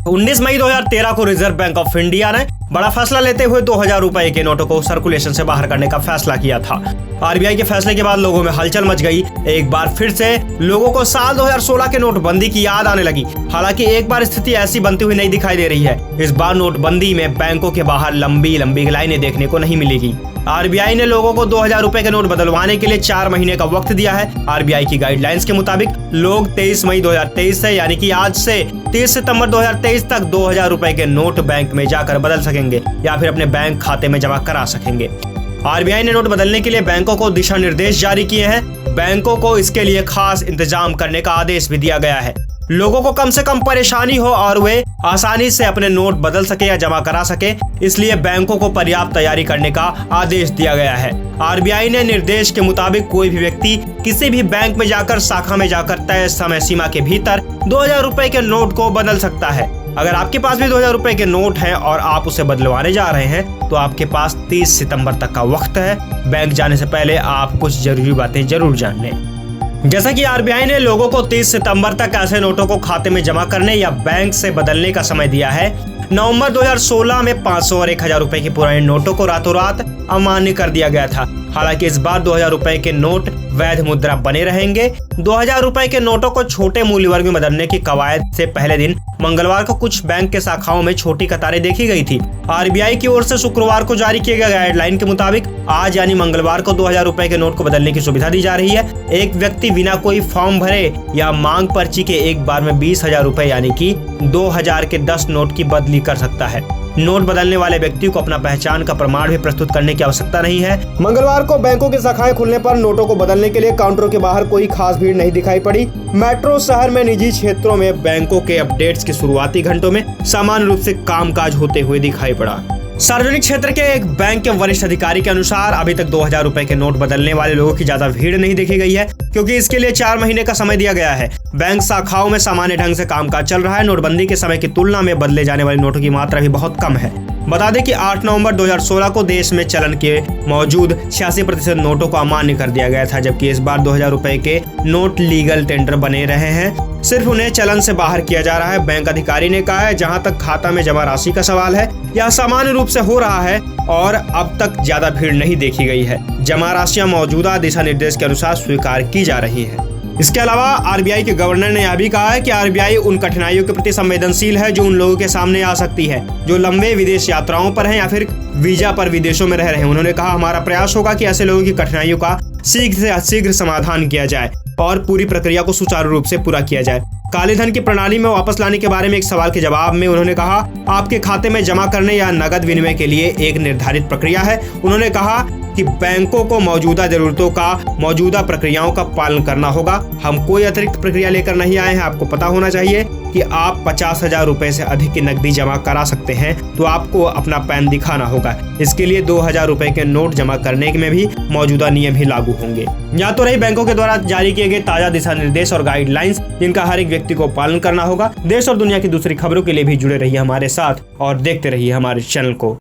19 मई 2013 को reserve bank of India ने बड़ा फैसला लेते हुए 2000 रुपए के नोटों को सर्कुलेशन से बाहर करने का फैसला किया था। आरबीआई के फैसले के बाद लोगों में हलचल मच गई। एक बार फिर से लोगों को साल 2016 के नोटबंदी की याद आने लगी। हालांकि एक बार स्थिति ऐसी बनती हुई नहीं दिखाई दे रही है। इस बार नोटबंदी में बैंकों के बाहर लंबी लंबी लाइनें देखने को नहीं मिलेगी। आरबीआई ने लोगों को 2000 रुपए के नोट बदलवाने के लिए 4 महीने का वक्त दिया है। आरबीआई की गाइडलाइंस के मुताबिक लोग 23 मई 2023 से यानी कि आज से 30 सितंबर 2023 तक 2000 रुपए के नोट बैंक में जाकर बदल सकेंगे या फिर अपने बैंक खाते में जमा करा सकेंगे। आरबीआई ने नोट बदलने के लिए बैंकों को दिशा निर्देश जारी किए हैं। बैंकों को इसके लिए खास इंतजाम करने का आदेश भी दिया गया है। लोगों को कम से कम परेशानी हो और वे आसानी से अपने नोट बदल सके या जमा करा सके, इसलिए बैंकों को पर्याप्त तैयारी करने का आदेश दिया गया है। आरबीआई ने निर्देश के मुताबिक कोई भी व्यक्ति किसी भी बैंक में जाकर शाखा में जाकर तय समय सीमा के भीतर 2000 रुपए के नोट को बदल सकता है। अगर आपके पास भी 2000 रुपए के नोट हैं और आप उसे बदलवाने जा रहे हैं तो आपके पास 30 सितंबर तक का वक्त है। बैंक जाने से पहले आप कुछ जरूरी बातें जरूर जान लें। जैसा कि आरबीआई ने लोगों को 30 सितंबर तक ऐसे नोटों को खाते में जमा करने या बैंक से बदलने का समय दिया है। नवंबर 2016 में 500 और 1000 रुपए के पुराने नोटों को रातों रात अमान्य कर दिया गया था। हालांकि इस बार 2000 रुपए के नोट वैध मुद्रा बने रहेंगे। 2000 रुपए के नोटों को छोटे मूल्य वर्ग में बदलने की कवायद से पहले दिन मंगलवार को कुछ बैंक के शाखाओं में छोटी कतारें देखी गई थी। आरबीआई की ओर से शुक्रवार को जारी किए गए गाइडलाइन के मुताबिक आज यानी मंगलवार को 2000 रुपए के नोट को बदलने की सुविधा दी जा रही है। एक व्यक्ति बिना कोई फॉर्म भरे या मांग पर्ची के एक बार में 20,000 रुपए यानी कि 2000 के 10 नोट की बदली कर सकता है। नोट बदलने वाले व्यक्ति को अपना पहचान का प्रमाण भी प्रस्तुत करने की आवश्यकता नहीं है। मंगलवार को बैंकों की शाखाएं खुलने पर नोटों को बदलने के लिए काउंटरों के बाहर कोई खास भीड़ नहीं दिखाई पड़ी। मेट्रो शहर में निजी क्षेत्रों में बैंकों के अपडेट्स के शुरुआती घंटों में सामान्य रूप से कामकाज होते हुए दिखाई पड़ा। सार्वजनिक क्षेत्र के एक बैंक के वरिष्ठ अधिकारी के अनुसार अभी तक 2000 रुपए के नोट बदलने वाले लोगों की ज्यादा भीड़ नहीं देखी गई है, क्योंकि इसके लिए 4 महीने का समय दिया गया है। बैंक शाखाओं में सामान्य ढंग से कामकाज चल रहा है। नोटबंदी के समय की तुलना में बदले जाने वाले नोटों की मात्रा भी बहुत कम है। बता दें कि 8 नवंबर 2016 को देश में चलन के मौजूद 86% नोटों को अमान्य कर दिया गया था, जबकि इस बार 2000 रुपए के नोट लीगल टेंडर बने रहे हैं। सिर्फ उन्हें चलन से बाहर किया जा रहा है। बैंक अधिकारी ने कहा है, जहां तक खाता में जमा राशि का सवाल है यह सामान्य रूप से हो रहा है और अब तक ज्यादा भीड़ नहीं देखी गई है। जमा राशियां मौजूदा दिशा निर्देश के अनुसार स्वीकार की जा रही है। इसके अलावा आरबीआई के गवर्नर ने यह भी कहा है कि आरबीआई उन कठिनाइयों के प्रति संवेदनशील है जो उन लोगों के सामने आ सकती है जो लंबे विदेश यात्राओं पर हैं या फिर वीजा पर विदेशों में रह रहे हैं। उन्होंने कहा, हमारा प्रयास होगा कि ऐसे लोगों की कठिनाइयों का शीघ्र से शीघ्र समाधान किया जाए और पूरी प्रक्रिया को सुचारू रूप से पूरा किया जाए। काले धन की प्रणाली में वापस लाने के बारे में एक सवाल के जवाब में उन्होंने कहा, आपके खाते में जमा करने या नकद विनिमय के लिए एक निर्धारित प्रक्रिया है। उन्होंने कहा कि बैंकों को मौजूदा जरूरतों का मौजूदा प्रक्रियाओं का पालन करना होगा। हम कोई अतिरिक्त प्रक्रिया लेकर नहीं आए हैं। आपको पता होना चाहिए कि आप 50,000 रुपए से अधिक की नकदी जमा करा सकते हैं तो आपको अपना पैन दिखाना होगा। इसके लिए 2000 रुपए के नोट जमा करने में भी मौजूदा नियम ही लागू होंगे। यहाँ तो रही बैंकों के द्वारा जारी किए गए ताजा दिशा निर्देश और गाइडलाइंस, जिनका हर एक व्यक्ति को पालन करना होगा। देश और दुनिया की दूसरी खबरों के लिए भी जुड़े रहिए हमारे साथ और देखते रहिए हमारे चैनल को।